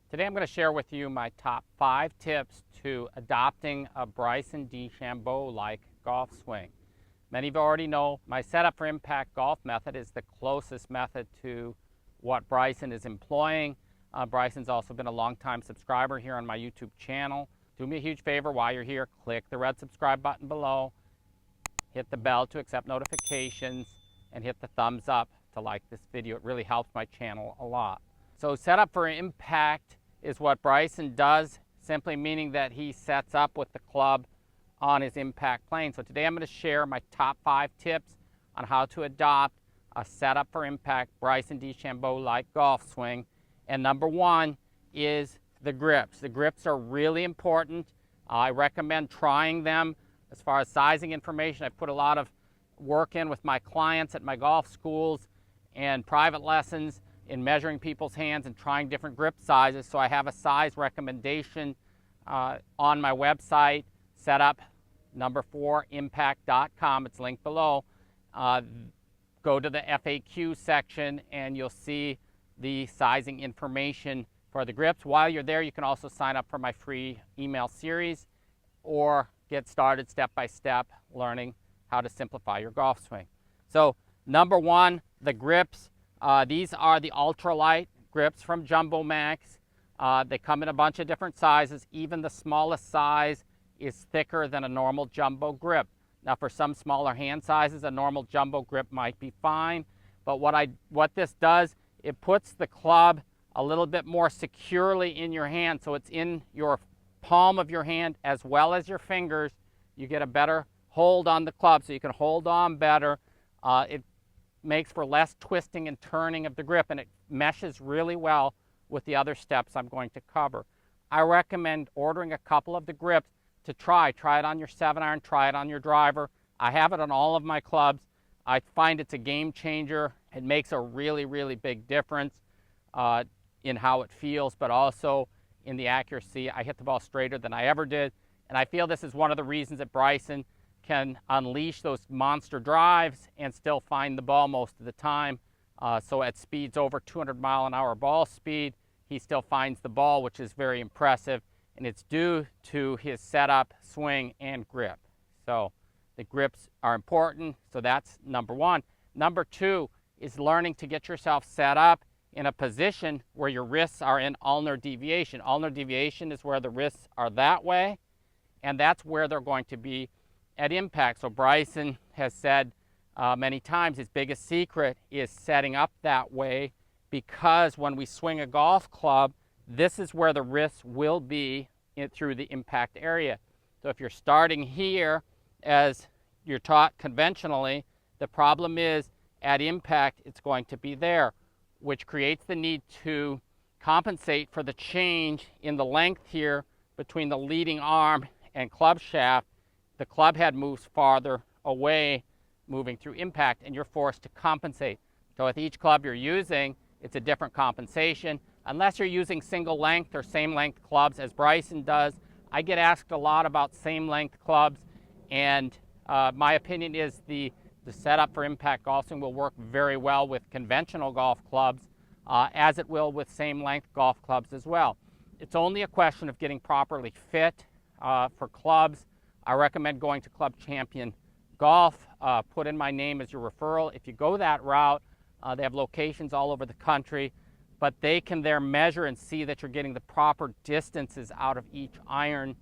Today I'm going to share with you my top 5 tips to adopting a Bryson DeChambeau-like golf swing. Many of you already know my setup for impact golf method is the closest method to what Bryson is employing. Bryson's also been a long-time subscriber here on my YouTube channel. Do me a huge favor while you're here, click the red subscribe button below, hit the bell to accept notifications, and hit the thumbs up to like this video. It really helps my channel a lot. So setup for impact is what Bryson does, simply meaning that he sets up with the club on his impact plane. So today I'm going to share my top 5 tips on how to adopt a setup for impact Bryson DeChambeau-like golf swing. And number 1 is the grips. The grips are really important. I recommend trying them. As far as sizing information, I put a lot of work in with my clients at my golf schools and private lessons in measuring people's hands and trying different grip sizes. So I have a size recommendation on my website, setup4impact.com. It's linked below. Go to the FAQ section and you'll see the sizing information for the grips. While you're there, you can also sign up for my free email series or get started step by step learning how to simplify your golf swing. So number 1, the grips. These are the ultralight grips from Jumbo Max. They come in a bunch of different sizes. Even the smallest size is thicker than a normal jumbo grip. Now for some smaller hand sizes, a normal jumbo grip might be fine. But what this does, it puts the club a little bit more securely in your hand. So it's in your palm of your hand as well as your fingers. You get a better hold on the club so you can hold on better. It makes for less twisting and turning of the grip, and it meshes really well with the other steps I'm going to cover. I recommend ordering a couple of the grips to try. Try it on your 7-iron, try it on your driver. I have it on all of my clubs. I find it's a game changer. It makes a really, really big difference in how it feels, but also in the accuracy. I hit the ball straighter than I ever did, and I feel this is one of the reasons that Bryson can unleash those monster drives and still find the ball most of the time. So at speeds over 200-mile-an-hour ball speed, he still finds the ball, which is very impressive, and it's due to his setup, swing, and grip. So the grips are important, so that's number 1. Number 2 is learning to get yourself set up in a position where your wrists are in ulnar deviation. Ulnar deviation is where the wrists are that way, and that's where they're going to be at impact. So Bryson has said many times his biggest secret is setting up that way, because when we swing a golf club, this is where the wrists will be through the impact area. So if you're starting here as you're taught conventionally, the problem is at impact it's going to be there, which creates the need to compensate for the change in the length here between the leading arm and club shaft. The club head moves farther away, moving through impact, and you're forced to compensate. So with each club you're using, it's a different compensation. Unless you're using single length or same length clubs as Bryson does. I get asked a lot about same length clubs, and my opinion is the setup for impact golf swing will work very well with conventional golf clubs, as it will with same length golf clubs as well. It's only a question of getting properly fit for clubs. I recommend going to Club Champion Golf. Put in my name as your referral. If you go that route, they have locations all over the country, but they can there measure and see that you're getting the proper distances out of each iron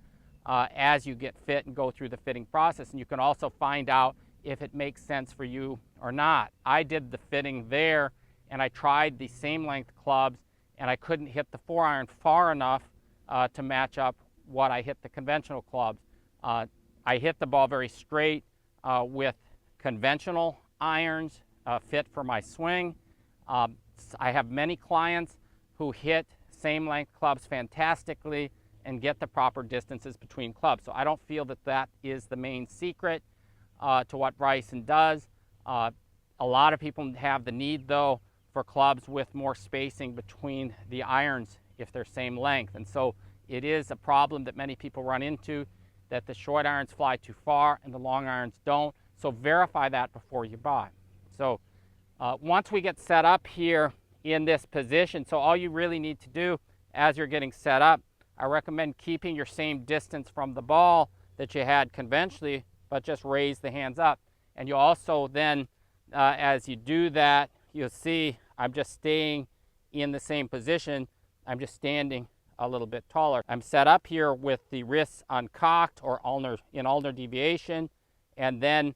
as you get fit and go through the fitting process. And you can also find out if it makes sense for you or not. I did the fitting there, and I tried the same length clubs, and I couldn't hit the 4-iron far enough to match up what I hit the conventional clubs. I hit the ball very straight with conventional irons fit for my swing. I have many clients who hit same length clubs fantastically and get the proper distances between clubs. So I don't feel that that is the main secret to what Bryson does. A lot of people have the need, though, for clubs with more spacing between the irons if they're same length. And so it is a problem that many people run into, that the short irons fly too far and the long irons don't. So verify that before you buy. So once we get set up here in this position, so all you really need to do as you're getting set up, I recommend keeping your same distance from the ball that you had conventionally, but just raise the hands up. And you also then, as you do that, you'll see I'm just staying in the same position. I'm just standing a little bit taller. I'm set up here with the wrists uncocked or in ulnar deviation. And then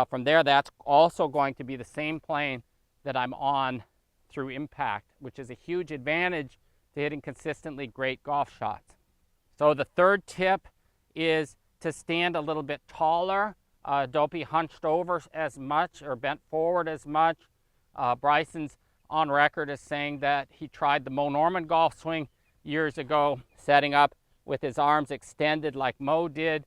from there, that's also going to be the same plane that I'm on through impact, which is a huge advantage to hitting consistently great golf shots. So the third tip is to stand a little bit taller. Don't be hunched over as much or bent forward as much. Bryson's on record as saying that he tried the Moe Norman golf swing years ago, setting up with his arms extended like Moe did,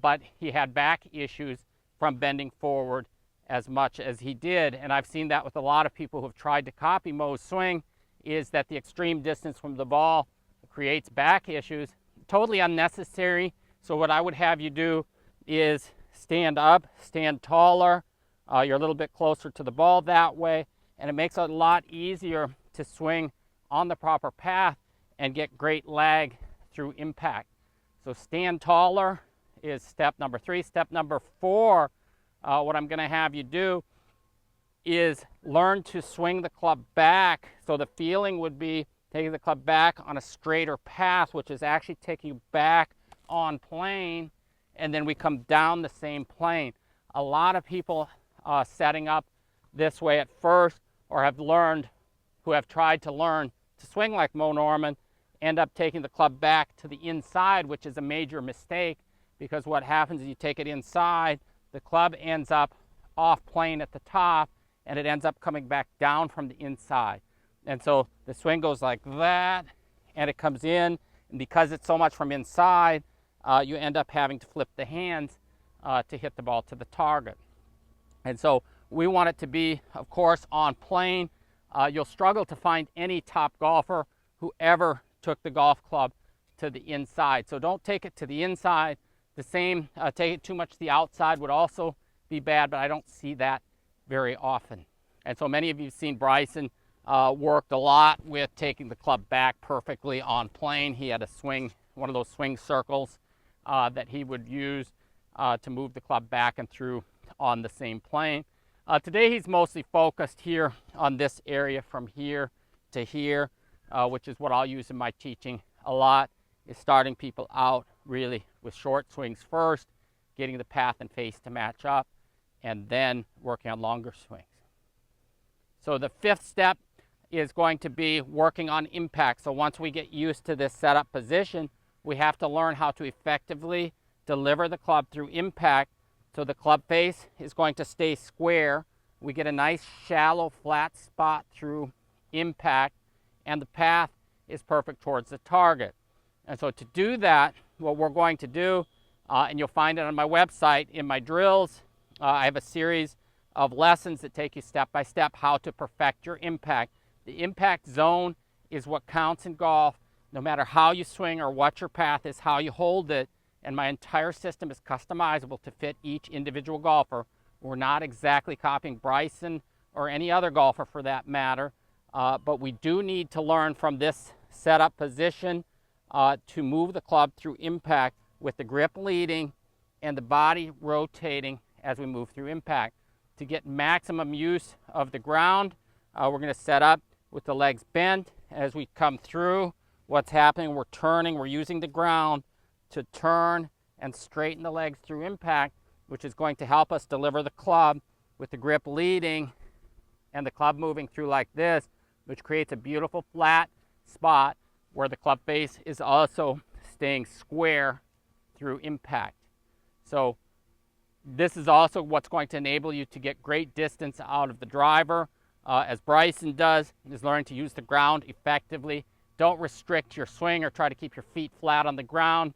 but he had back issues from bending forward as much as he did. And I've seen that with a lot of people who have tried to copy Moe's swing, is that the extreme distance from the ball creates back issues. Totally unnecessary. So what I would have you do is stand up, stand taller. You're a little bit closer to the ball that way, and it makes it a lot easier to swing on the proper path and get great lag through impact. So stand taller is step number 3. Step number 4, what I'm going to have you do is learn to swing the club back. So the feeling would be taking the club back on a straighter path, which is actually taking you back on plane, and then we come down the same plane. A lot of people setting up this way at first, or who have tried to learn to swing like Moe Norman, end up taking the club back to the inside, which is a major mistake, because what happens is you take it inside, the club ends up off plane at the top, and it ends up coming back down from the inside. And so the swing goes like that, and it comes in, and because it's so much from inside, you end up having to flip the hands to hit the ball to the target. And so we want it to be, of course, on plane. You'll struggle to find any top golfer who ever took the golf club to the inside. So don't take it to the inside. The same, take it too much to the outside would also be bad, but I don't see that very often. And so many of you have seen Bryson worked a lot with taking the club back perfectly on plane. He had a swing, one of those swing circles that he would use to move the club back and through on the same plane. Today he's mostly focused here on this area from here to here, which is what I'll use in my teaching a lot, is starting people out really with short swings first, getting the path and face to match up, and then working on longer swings. So the 5th step is going to be working on impact. So once we get used to this setup position, we have to learn how to effectively deliver the club through impact. So the club face is going to stay square. We get a nice shallow flat spot through impact, and the path is perfect towards the target. And so to do that, what we're going to do, and you'll find it on my website in my drills, I have a series of lessons that take you step by step how to perfect your impact. The impact zone is what counts in golf. No matter how you swing or what your path is, how you hold it, and my entire system is customizable to fit each individual golfer. We're not exactly copying Bryson or any other golfer for that matter, but we do need to learn from this setup position to move the club through impact with the grip leading and the body rotating as we move through impact. To get maximum use of the ground, we're going to set up with the legs bent. As we come through, what's happening, we're turning, we're using the ground to turn and straighten the legs through impact, which is going to help us deliver the club with the grip leading and the club moving through like this, which creates a beautiful flat spot where the club face is also staying square through impact. So this is also what's going to enable you to get great distance out of the driver, as Bryson does, is learning to use the ground effectively. Don't restrict your swing or try to keep your feet flat on the ground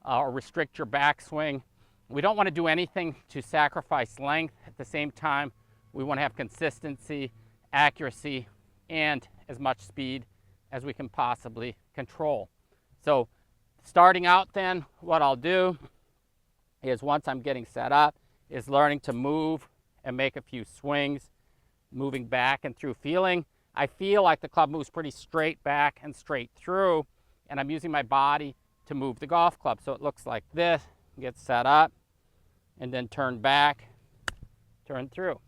or restrict your backswing. We don't want to do anything to sacrifice length. At the same time, we want to have consistency, accuracy, and as much speed as we can possibly control. So starting out then, what I'll do is once I'm getting set up, is learning to move and make a few swings, moving back and through feeling. I feel like the club moves pretty straight back and straight through. and I'm using my body to move the golf club. So it looks like this, get set up, and then turn back, turn through.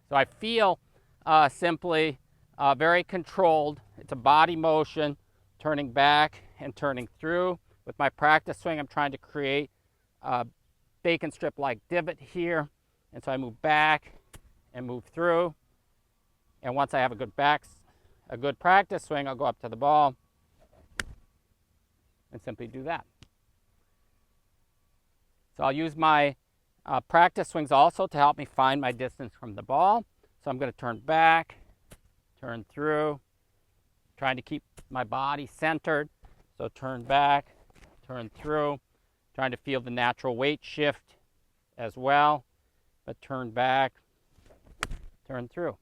So I feel simply very controlled. It's a body motion, turning back and turning through. With my practice swing, I'm trying to create a bacon strip-like divot here. And so I move back and move through. And once I have a good practice swing, I'll go up to the ball and simply do that. So I'll use my practice swings also to help me find my distance from the ball. So I'm going to turn back, turn through, trying to keep my body centered. So turn back, turn through, trying to feel the natural weight shift as well. But turn back, turn through.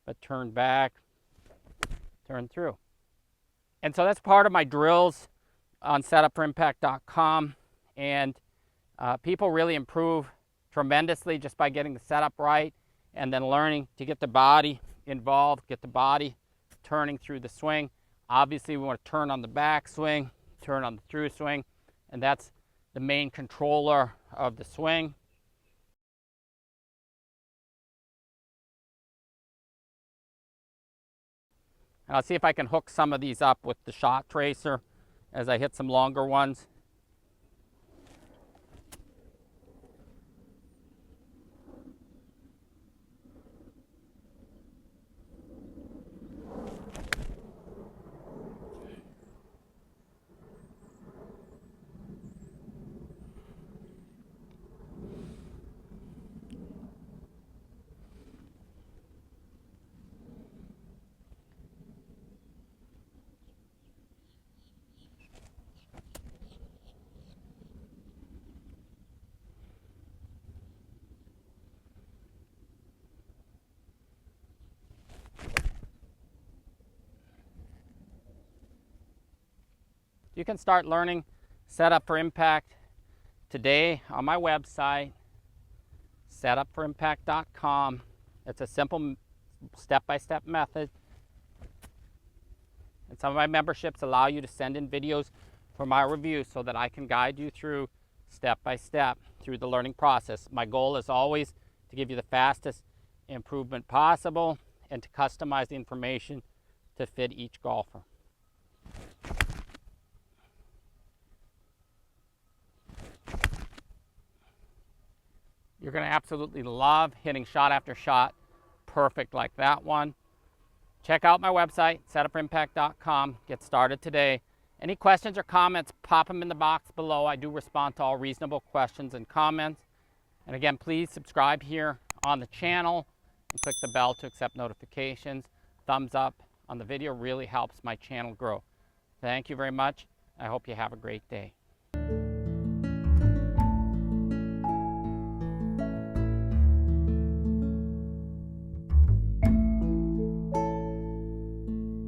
But turn back, turn through. And so that's part of my drills on setupforimpact.com. And people really improve tremendously just by getting the setup right and then learning to get the body involved, get the body turning through the swing. Obviously, we want to turn on the back swing, turn on the through swing, and that's the main controller of the swing. And I'll see if I can hook some of these up with the shot tracer as I hit some longer ones. You can start learning Setup for Impact today on my website, setupforimpact.com. It's a simple step-by-step method. And some of my memberships allow you to send in videos for my reviews so that I can guide you through step-by-step through the learning process. My goal is always to give you the fastest improvement possible and to customize the information to fit each golfer. You're going to absolutely love hitting shot after shot perfect like that one. Check out my website, setupforimpact.com. Get started today. Any questions or comments, pop them in the box below. I do respond to all reasonable questions and comments. And again, please subscribe here on the channel and click the bell to accept notifications. Thumbs up on the video really helps my channel grow. Thank you very much. I hope you have a great day.